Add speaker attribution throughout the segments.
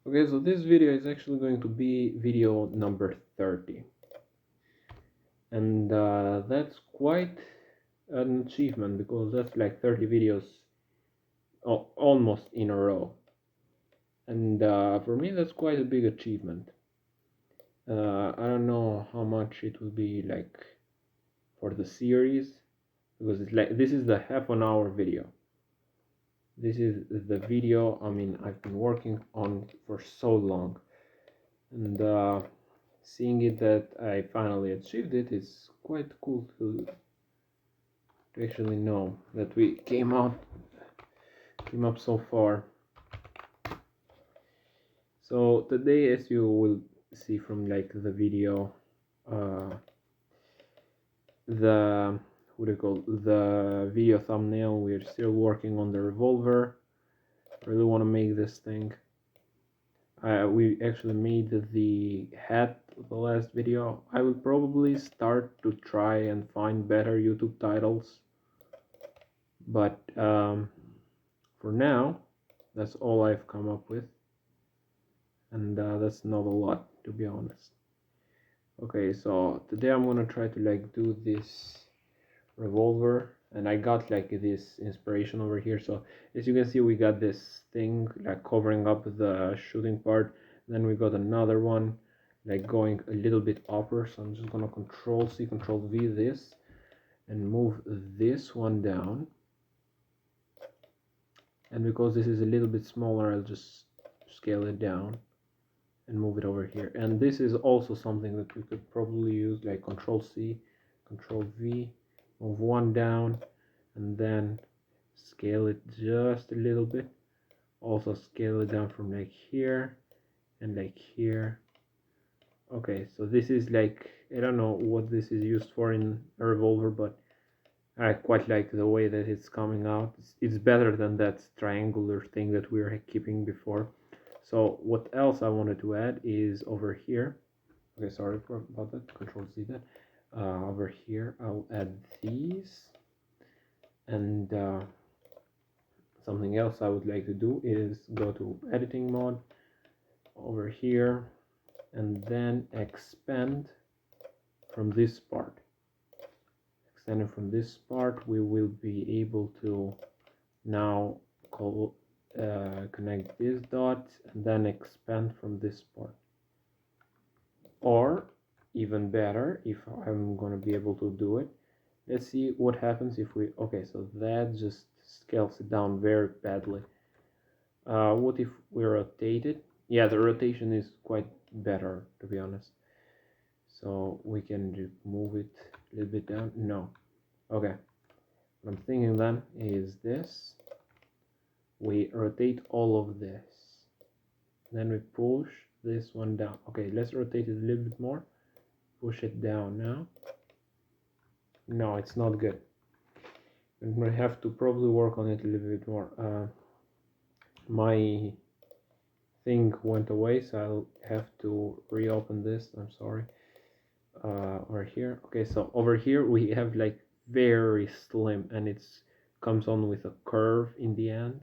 Speaker 1: Okay, so this video is actually going to be video number 30, and that's quite an achievement because that's like 30 videos almost in a row, and for me that's quite a big achievement. I don't know how much it will be like for the series, because it's like this is the half an hour video. This is the video I've been working on for so long, and seeing it that I finally achieved it is quite cool to actually know that we came up so far. So today, as you will see from like the video, the what do you call the video thumbnail, we're still working on the revolver. Really want to make this thing. We actually made the hat the last video. I will probably start to try and find better YouTube titles, but for now that's all I've come up with, and that's not a lot, to be honest. Okay, so today I'm gonna try to like do this revolver, and I got like this inspiration over here. So as you can see, we got this thing like covering up the shooting part, then we got another one like going a little bit upper. So I'm just gonna Control C, Control V this and move this one down, and because this is a little bit smaller, I'll just scale it down and move it over here. And this is also something that we could probably use, like Control C, Control V, move one down, and then scale it just a little bit. Also scale it down from like here and like here. Okay, so this is like, I don't know what this is used for in a revolver, but I quite like the way that it's coming out. It's better than that triangular thing that we were keeping before. So what else I wanted to add is over here. Okay, sorry about that. Control Z that. Over here, I'll add these. And something else I would like to do is go to editing mode over here and then expand from this part. Extending from this part, we will be able to now connect this dot and then expand from this part. Or even better, if I'm going to be able to do it, let's see what happens if we, okay, so that just scales it down very badly. What if we rotate it? Yeah, the rotation is quite better, to be honest. So we can just move it a little bit down. No. Okay. What I'm thinking then is this. We rotate all of this. Then we push this one down. Okay, let's rotate it a little bit more. Push it down now. No, it's not good. I'm gonna have to probably work on it a little bit more. My thing went away, so I'll have to reopen this. I'm sorry. Over here. Okay, so over here we have like very slim, and it's comes on with a curve in the end,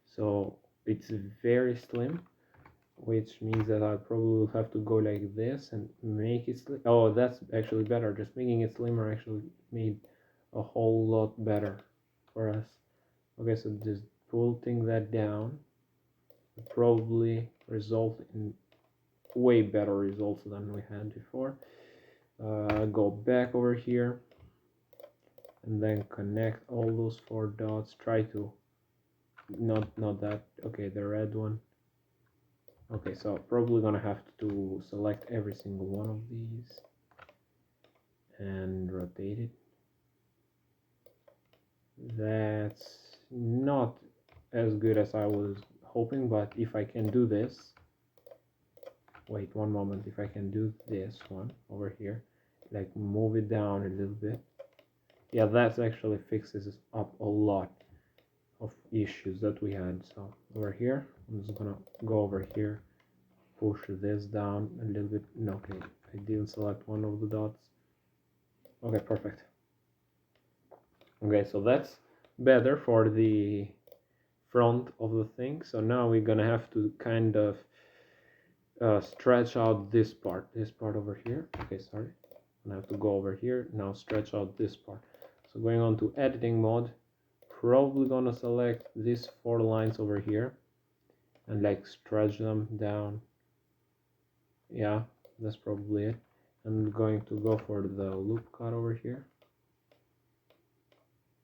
Speaker 1: so it's very slim, which means that I probably will have to go like this and make it slim. Oh, that's actually better. Just making it slimmer actually made a whole lot better for us. Okay, so just pulling that down will probably result in way better results than we had before. Go back over here and then connect all those four dots. Try to not that. Okay, the red one. Okay, so probably gonna have to select every single one of these and rotate it. That's not as good as I was hoping, but if I can do this, wait one moment, if I can do this one over here, like move it down a little bit, yeah, that actually fixes up a lot of issues that we had. So over here, I'm just gonna go over here, push this down a little bit. No, okay, I didn't select one of the dots. Okay, perfect. Okay, so that's better for the front of the thing. So now we're gonna have to kind of stretch out this part over here. Okay, sorry, I have to go over here now, stretch out this part. So going on to editing mode, probably gonna select these 4 lines over here and like stretch them down. Yeah, that's probably it. I'm going to go for the loop cut over here,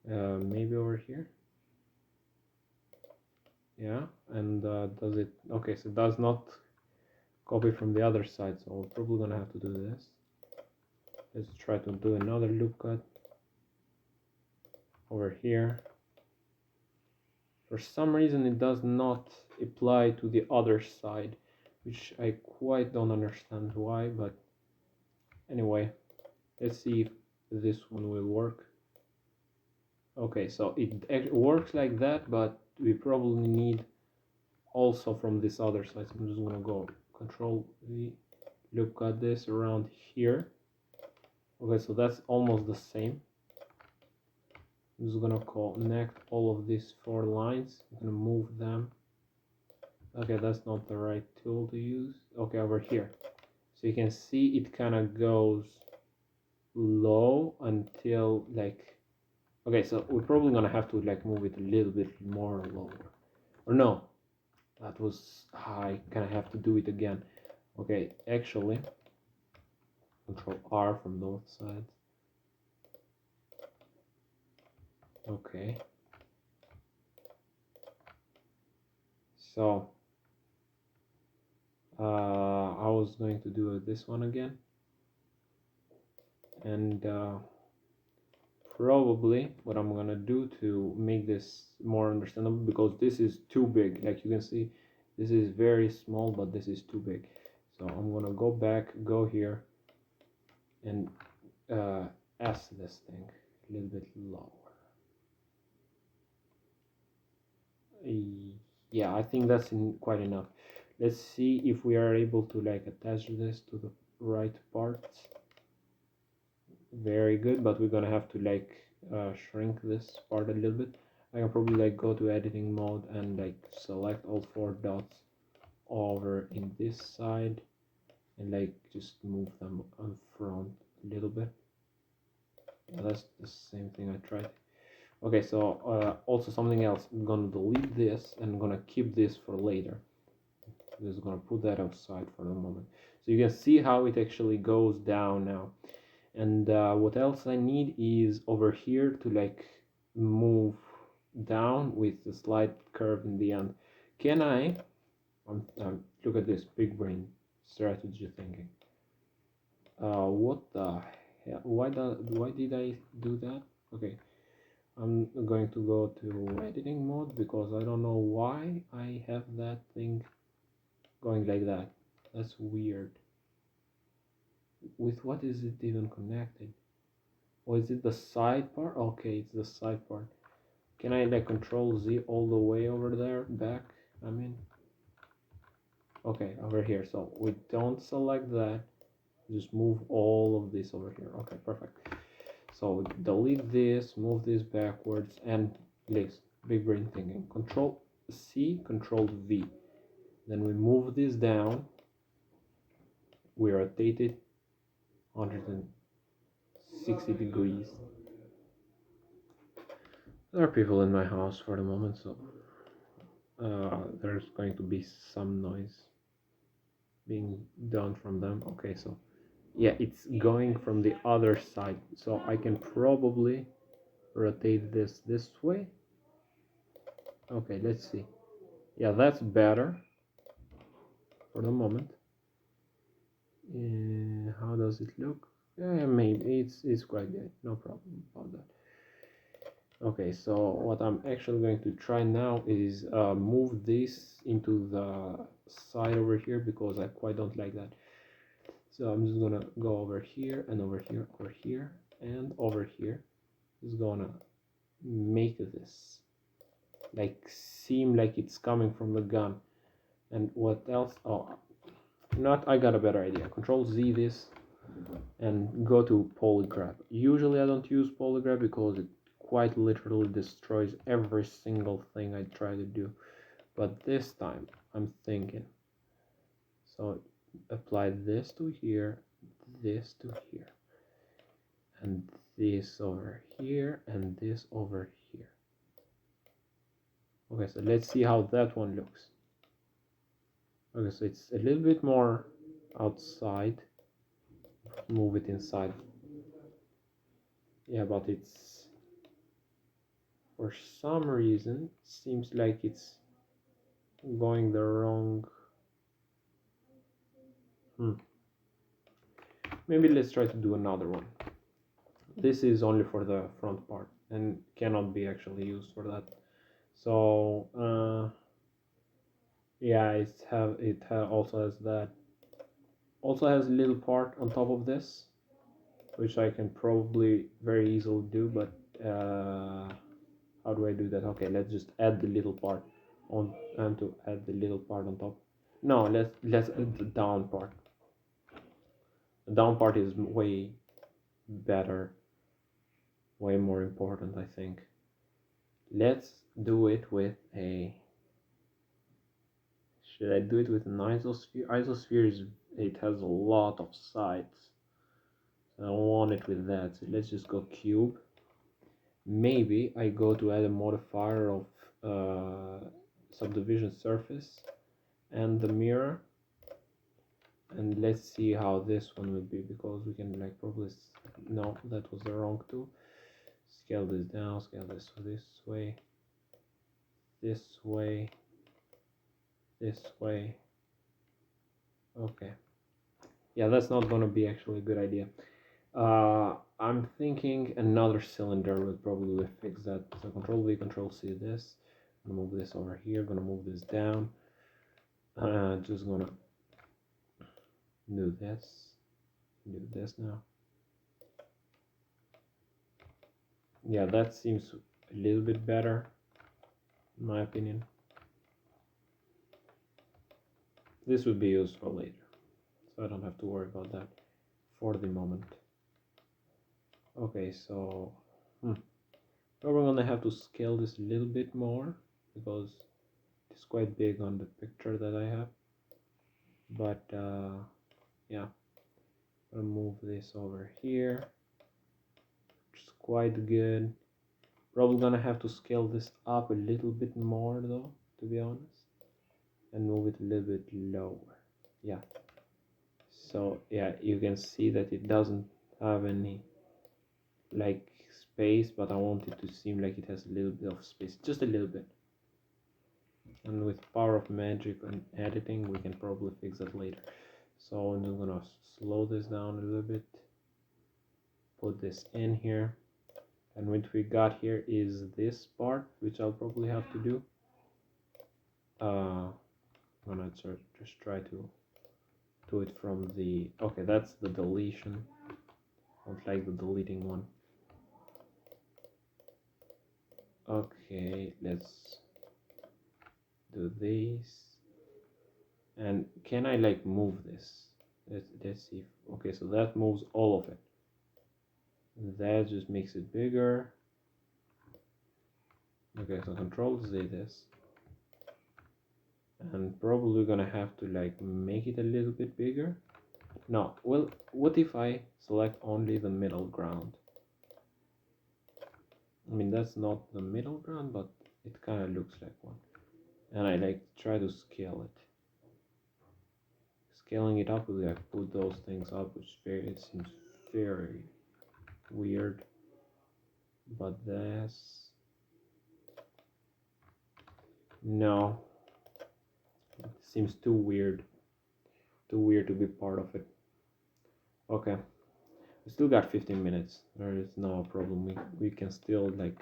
Speaker 1: maybe over here. Yeah, and does it, okay, so it does not copy from the other side, so we're probably gonna have to do this. Let's try to do another loop cut over here. For some reason it does not apply to the other side, which I quite don't understand why, but anyway, let's see if this one will work. Okay, so it works like that, but we probably need also from this other side. So I'm just gonna go Control V, loop cut this around here. Okay, so that's almost the same. I'm just gonna connect all of these 4 lines. I'm gonna move them. Okay, that's not the right tool to use. Okay, over here. So you can see it kind of goes low until like, okay, so we're probably gonna have to like move it a little bit more lower. Or no, that was high. Kind of have to do it again. Okay, actually, Control R from both sides. Okay. So I was going to do this one again, and probably what I'm gonna do to make this more understandable, because this is too big, like you can see this is very small, but this is too big. So I'm gonna go back, go here, and S this thing a little bit lower. Yeah, I think that's quite enough. Let's see if we are able to like attach this to the right parts. Very good, but we're gonna have to like shrink this part a little bit. I can probably like go to editing mode and like select all 4 dots over in this side and like just move them on front a little bit. Yeah, that's the same thing I tried. Okay, so also something else, I'm gonna delete this and I'm gonna keep this for later. I'm just gonna put that outside for the moment. So you can see how it actually goes down now. And what else I need is over here to like move down with a slight curve in the end. Can I look at this big brain strategy thinking. What the hell? Why did I do that? Okay, I'm going to go to editing mode because I don't know why I have that thing going like that. That's weird. With what is it even connected? Or is it the side part? Okay, it's the side part. Can I like Control Z all the way over there back? I mean, okay, over here. So we don't select that. Just move all of this over here. Okay, perfect. So delete this, move this backwards, and this big brain thinking. Control C, Control V. Then we move this down. We rotate it 160 degrees. There are people in my house for the moment, so there's going to be some noise being done from them. Okay, so yeah, it's going from the other side, so I can probably rotate this way. Okay, let's see. Yeah, that's better for the moment. How does it look? Yeah, maybe it's quite good, no problem about that. Okay, so what I'm actually going to try now is move this into the side over here because I quite don't like that. So I'm just gonna go over here and over here, over here and over here. Just gonna make this like seem like it's coming from the gun. And what else? Oh, not, I got a better idea. Control Z this and go to polygraph. Usually I don't use polygraph because it quite literally destroys every single thing I try to do, but this time I'm thinking. So apply this to here, this to here, and this over here, and this over here. Okay, so let's see how that one looks. Okay, so it's a little bit more outside. Move it inside. Yeah, but it's, for some reason, seems like it's going the wrong. Maybe let's try to do another one. This is only for the front part and cannot be actually used for that. So yeah, also has that. Also has a little part on top of this, which I can probably very easily do. But how do I do that? Okay, let's just add the little part on, and to add the little part on top. No, let's add the down part. The down part is way better, way more important, I think. Let's do it with a. Should I do it with an isosphere? Isosphere is, it has a lot of sides. So I don't want it with that. So let's just go cube. Maybe I go to add a modifier of subdivision surface and the mirror, and let's see how this one will be, because we can like probably, no, that was the wrong tool. Scale this down, scale this way, this way, this way. Okay, yeah, that's not gonna be actually a good idea. I'm thinking another cylinder would probably fix that. So Control V, Control C this. I'm gonna move this over here, gonna move this down. Just gonna do this now. Yeah, that seems a little bit better, in my opinion. This would be useful later, so I don't have to worry about that for the moment. Okay, so we're gonna have to scale this a little bit more, because it's quite big on the picture that I have. But yeah, I'll move this over here, which is quite good. Probably gonna have to scale this up a little bit more though, to be honest, and move it a little bit lower. Yeah, so yeah, you can see that it doesn't have any like space, but I want it to seem like it has a little bit of space, just a little bit. And with power of magic and editing, we can probably fix that later. So I'm just gonna slow this down a little bit, put this in here, and what we got here is this part, which I'll probably have to do. I'm gonna just try to do it from the, okay, that's the deletion. I don't like the deleting one. Okay, let's do this. And can I like move this? Let's see if, okay, so that moves all of it. That just makes it bigger. Okay, so Control Z this, and probably gonna have to like make it a little bit bigger. No, well, what if I select only the middle ground? I mean, that's not the middle ground, but it kind of looks like one. And I like try to scale it. Scaling it up, we like put those things up, which it seems very weird. But this, no, it seems too weird to be part of it. Okay, we still got 15 minutes. There is no problem. We can still like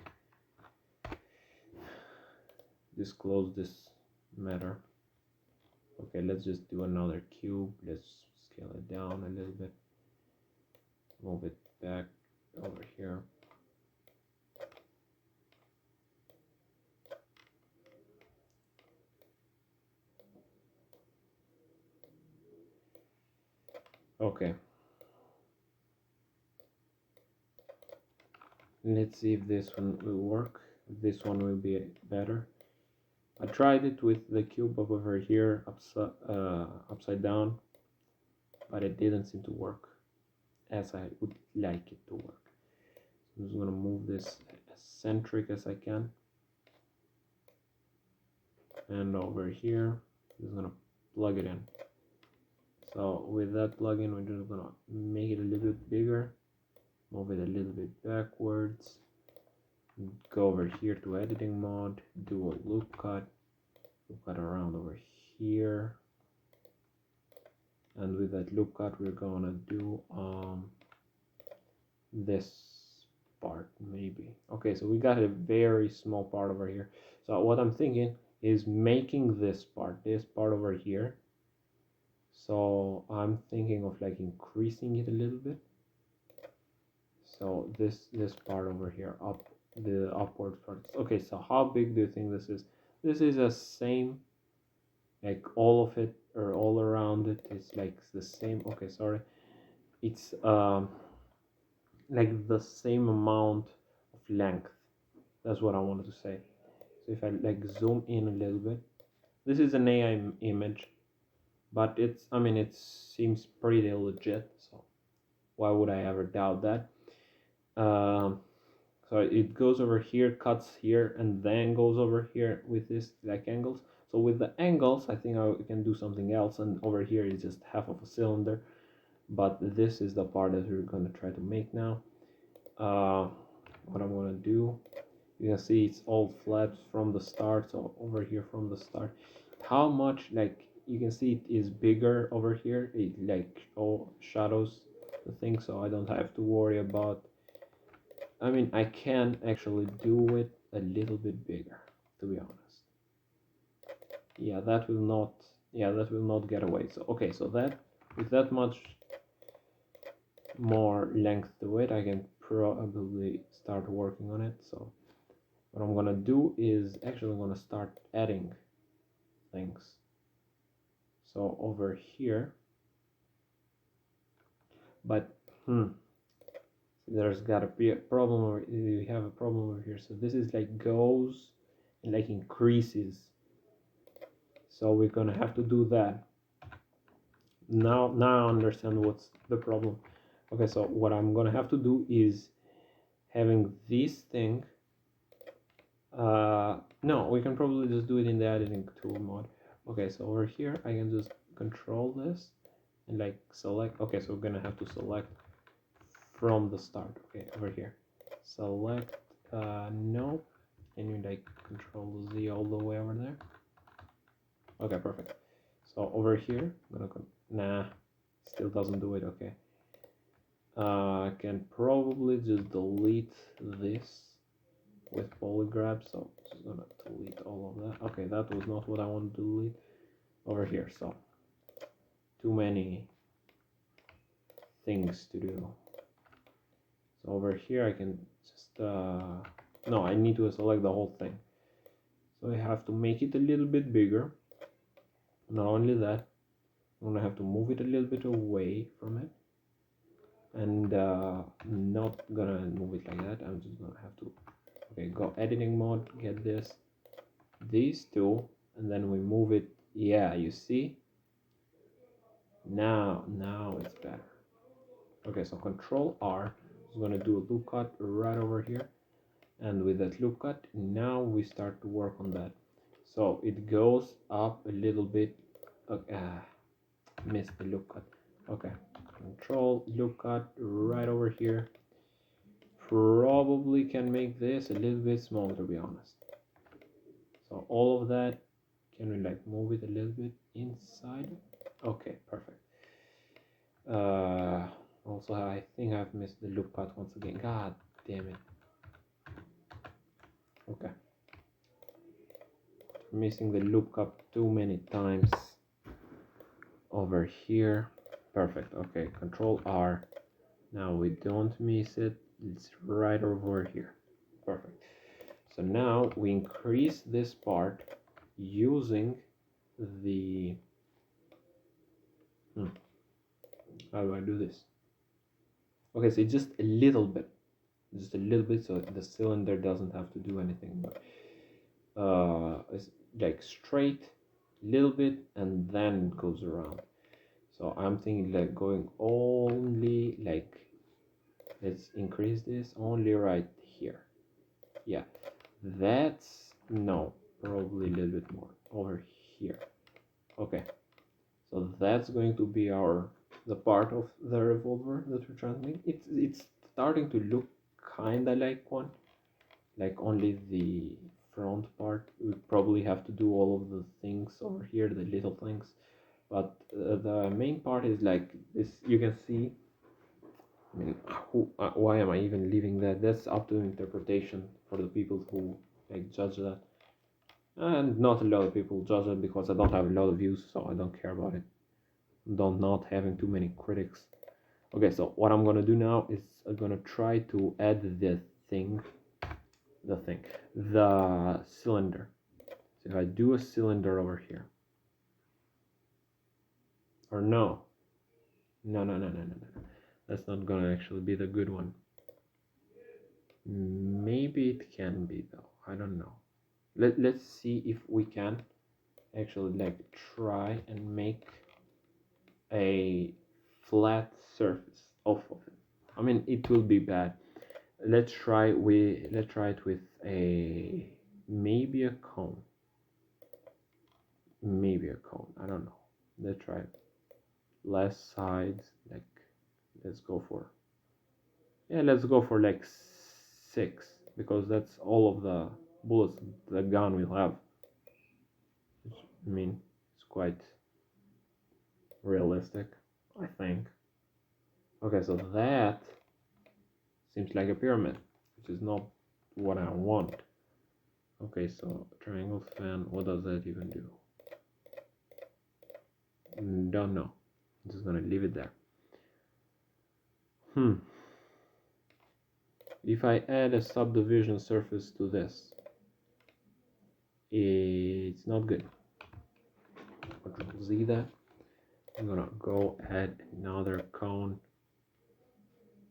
Speaker 1: disclose this matter. Okay, let's just do another cube. Let's scale it down a little bit, move it back over here. Okay, let's see if this one will work. This one will be better. I tried it with the cube up over here, upside down. but it didn't seem to work as I would like it to work. I'm just gonna move this as centric as I can, and over here I'm just gonna plug it in. So with that plugin, we're just gonna make it a little bit bigger, move it a little bit backwards, go over here to editing mode, do a loop cut around over here, and with that loop cut we're gonna do this part maybe. Okay, so we got a very small part over here. So what I'm thinking is making this part over here. So I'm thinking of like increasing it a little bit. So this part over here, up the upward part. Okay, so how big do you think this is? This is the same, like all of it or all around it is like the same. Okay, sorry, it's like the same amount of length. That's what I wanted to say. So if I like zoom in a little bit, this is an AI image, but it's, I mean, it seems pretty legit, so why would I ever doubt that? So it goes over here, cuts here, and then goes over here with this like angles. So with the angles, I think I can do something else, and over here is just half of a cylinder, but this is the part that we're going to try to make now. What I'm going to do, you can see it's all flat from the start, so over here from the start. How much, like, you can see it is bigger over here, it like all shadows the thing, so I don't have to worry about, I mean, I can actually do it a little bit bigger, to be honest. Yeah, that will not get away. So okay, so that with that much more length to it, I can probably start working on it. So what I'm gonna do is actually I'm gonna start adding things. So over here, but there's gotta be a problem, or we have a problem over here. So this is like goes and like increases. So we're gonna have to do that. Now I understand what's the problem. Okay, so what I'm gonna have to do is having this thing. No, we can probably just do it in the editing tool mode. Okay, so over here I can just control this and like select. Okay, so we're gonna have to select from the start. Okay, over here, select. No, and you like control Z all the way over there. Okay, perfect. So over here, I'm gonna nah, still doesn't do it. Okay. I can probably just delete this with polygrab, so I'm just gonna delete all of that. Okay, that was not what I wanted to delete over here, so too many things to do. So over here I can just no, I need to select the whole thing, so I have to make it a little bit bigger. Not only that, I'm gonna have to move it a little bit away from it, and not gonna move it like that. I'm just gonna have to, okay, go editing mode, get these two, and then we move it. Yeah, you see, now it's better. Okay, so Control R is gonna do a loop cut right over here, and with that loop cut, now we start to work on that. So it goes up a little bit. Okay, missed the loop cut. Okay, Control loop cut right over here. Probably can make this a little bit smaller, to be honest. So all of that, can we like move it a little bit inside? Okay, perfect. Also I think I've missed the loop cut once again. God damn it. Okay, missing the loop cut too many times over here. Perfect. Okay, Control R. Now we don't miss it. It's right over here. Perfect. So now we increase this part using the how do I do this? Okay, so just a little bit, so the cylinder doesn't have to do anything, but it's like straight, little bit, and then it goes around. So I'm thinking like going only like, let's increase this only right here. Yeah, that's no, probably a little bit more over here. Okay, so that's going to be our the part of the revolver that we're trying to make. It's starting to look kinda like one, like only the front part. We probably have to do all of the things over here, the little things, but the main part is like this. You can see. I mean, why am I even leaving that? That's up to interpretation for the people who like judge that, and not a lot of people judge it because I don't have a lot of views, so I don't care about it. Don't not having too many critics. Okay, so what I'm gonna do now is I'm gonna try to add thing, the thing, the cylinder. So if I do a cylinder over here, or no, that's not gonna actually be the good one. Maybe it can be though. I don't know. Let's see if we can actually like try and make a flat surface off of it. I mean, it will be bad. Let's try it with a maybe a cone. Maybe a cone. I don't know. Let's try it. Less sides. Like, let's go for, yeah. Let's go for like 6 because that's all of the bullets the gun will have. I mean, it's quite realistic, I think. Okay, so that seems like a pyramid, which is not what I want. Okay, so triangle fan, what does that even do? Don't know. I'm just gonna leave it there. If I add a subdivision surface to this, it's not good. Control Z that. I'm gonna go add another cone.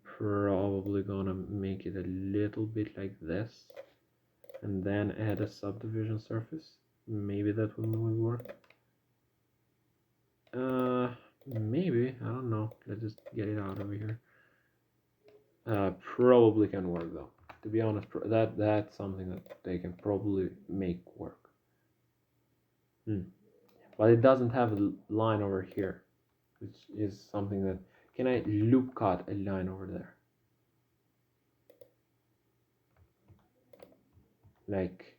Speaker 1: Probably gonna make it a little bit like this, and then add a subdivision surface. Maybe that will work. Maybe, I don't know. Let's just get it out over here. Probably can work though. To be honest, that's something that they can probably make work. But it doesn't have a line over here, which is something that, can I loop cut a line over there? Like,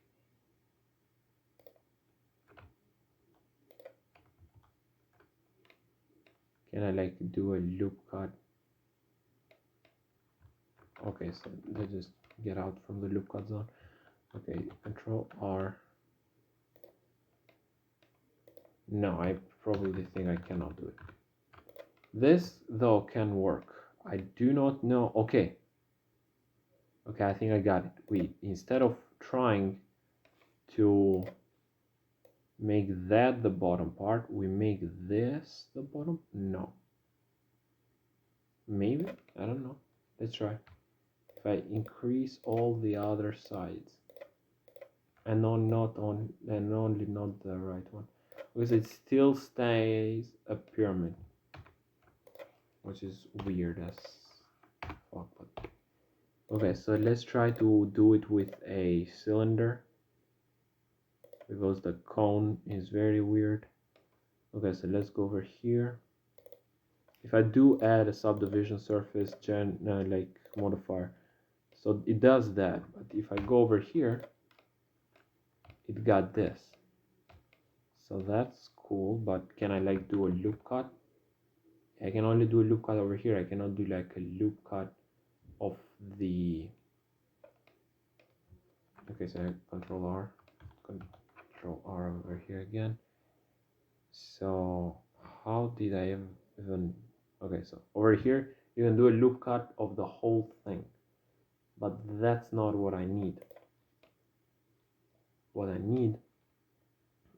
Speaker 1: can I like do a loop cut? Okay, so let's just get out from the loop cut zone. Okay, Control R. No, I probably think I cannot do it. This though can work. I do not know. Okay, I think I got it. Wait, instead of trying to make that the bottom part, we make this the bottom. No, maybe, I don't know. Let's try. If I increase all the other sides and not on, and only not the right one, because it still stays a pyramid, which is weird as fuck. But okay, so let's try to do it with a cylinder because the cone is very weird. Okay, so let's go over here. If I do add a subdivision surface like modifier, so it does that. But if I go over here, it got this. So that's cool. But can I like do a loop cut? I can only do a loop cut over here. I cannot do like a loop cut of the. Okay, so Control R, Control R over here again. So how did I even? Okay, so over here you can do a loop cut of the whole thing, but that's not what I need. What I need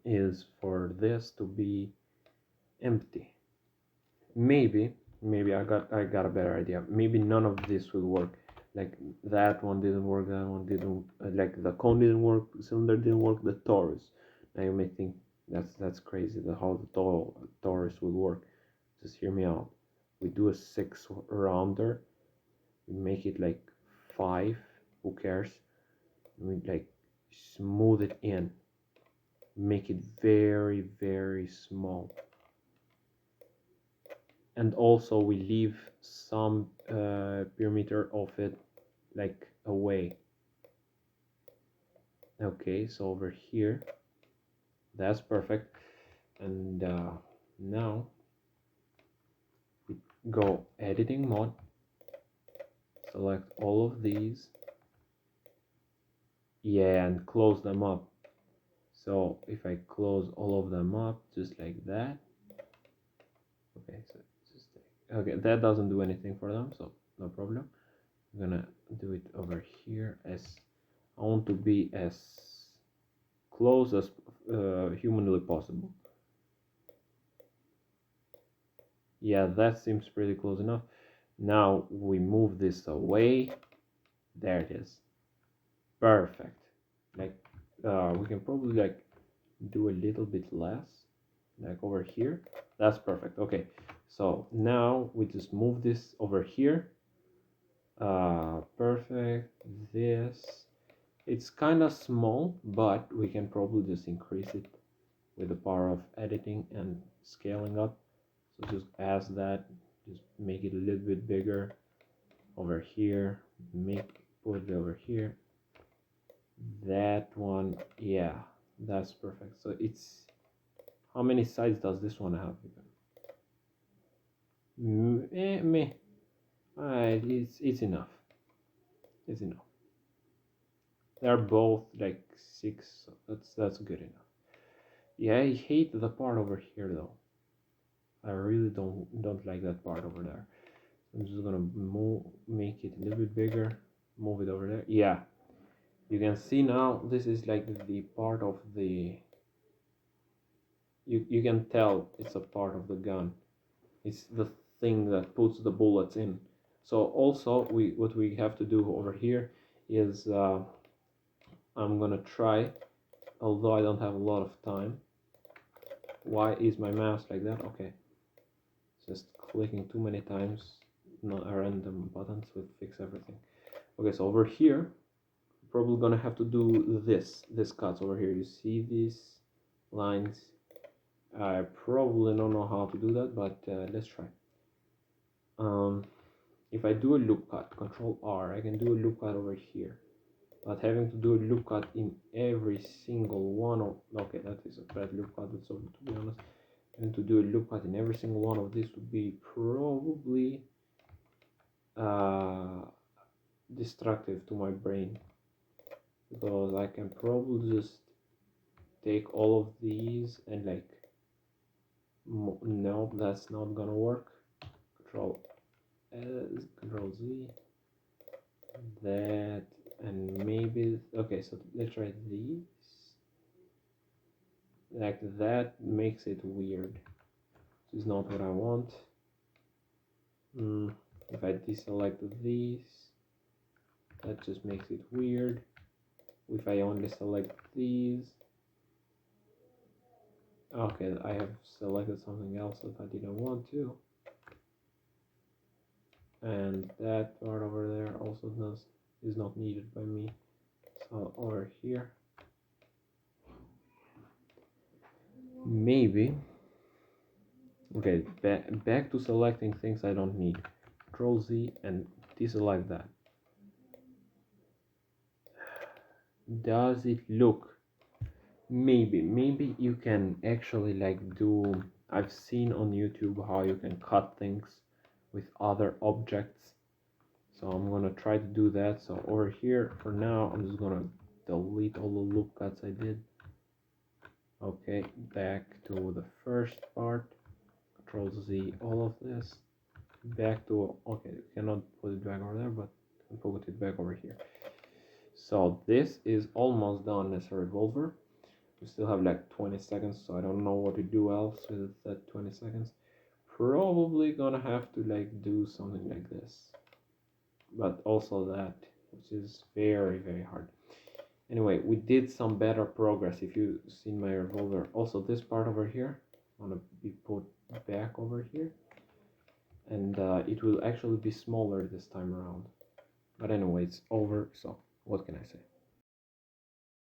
Speaker 1: is for this to be empty. Maybe I got a better idea. Maybe none of this will work. Like that one didn't work, that one didn't, like the cone didn't work, the cylinder didn't work, the torus. Now you may think that's crazy, how the torus would work. just hear me out. We do a 6 rounder, we make it like 5, who cares? We like smooth it in, make it very, very small. And also we leave some perimeter of it like away. Okay, so over here, that's perfect. And now we go editing mode, select all of these, yeah, and close them up. So if I close all of them up just like that, okay, so just okay, that doesn't do anything for them, so no problem. I'm gonna do it over here. As I want to be as close as humanly possible. Yeah, that seems pretty close enough. Now we move this away. There it is. Perfect. Like we can probably like do a little bit less, like over here. That's perfect. Okay, so now we just move this over here. Perfect. This, it's kind of small, but we can probably just increase it with the power of editing and scaling up. So just as that, just make it a little bit bigger over here, put it over here. That one, yeah, that's perfect. So it's, how many sides does this one have even? Meh. It's enough. It's enough. They're both like 6, so that's good enough. Yeah, I hate the part over here though. I really don't like that part over there. I'm just gonna make it a little bit bigger, move it over there. Yeah, you can see now this is like the part of the, you can tell it's a part of the gun. It's the thing that puts the bullets in. So also what we have to do over here is I'm gonna try, although I don't have a lot of time. Why is my mouse like that? Okay, just clicking too many times, not random buttons will fix everything. Okay, so over here probably gonna have to do this cuts over here. You see these lines? I probably don't know how to do that, but let's try. If I do a loop cut, Control R, I can do a loop cut over here. But having to do a loop cut in every single one of, okay, that is a bad loop cut, so to be honest, and to do a loop cut in every single one of these would be probably destructive to my brain, because I can probably just take all of these and like, no, that's not gonna work. Control S, Control Z, that, and maybe, okay, so let's try these. Like that makes it weird. This is not what I want. If I deselect these, that just makes it weird. If I only select these, okay, I have selected something else that I didn't want to. And that part over there also is not needed by me. So over here, maybe, okay, back to selecting things I don't need. Control Z and deselect that. Does it look? Maybe you can actually like do, I've seen on YouTube how you can cut things with other objects, so I'm gonna try to do that. So over here for now I'm just gonna delete all the loop cuts I did. Okay, back to the first part, Control Z all of this, back to, okay, cannot put it back over there, but I can put it back over here. So this is almost done as a revolver. We still have like 20 seconds, so I don't know what to do else with that 20 seconds. Probably gonna have to like do something like this, but also that, which is very, very hard. Anyway, we did some better progress if you've seen my revolver. Also this part over here, wanna be put back over here. and it will actually be smaller this time around. But anyway, it's over, so what can I say?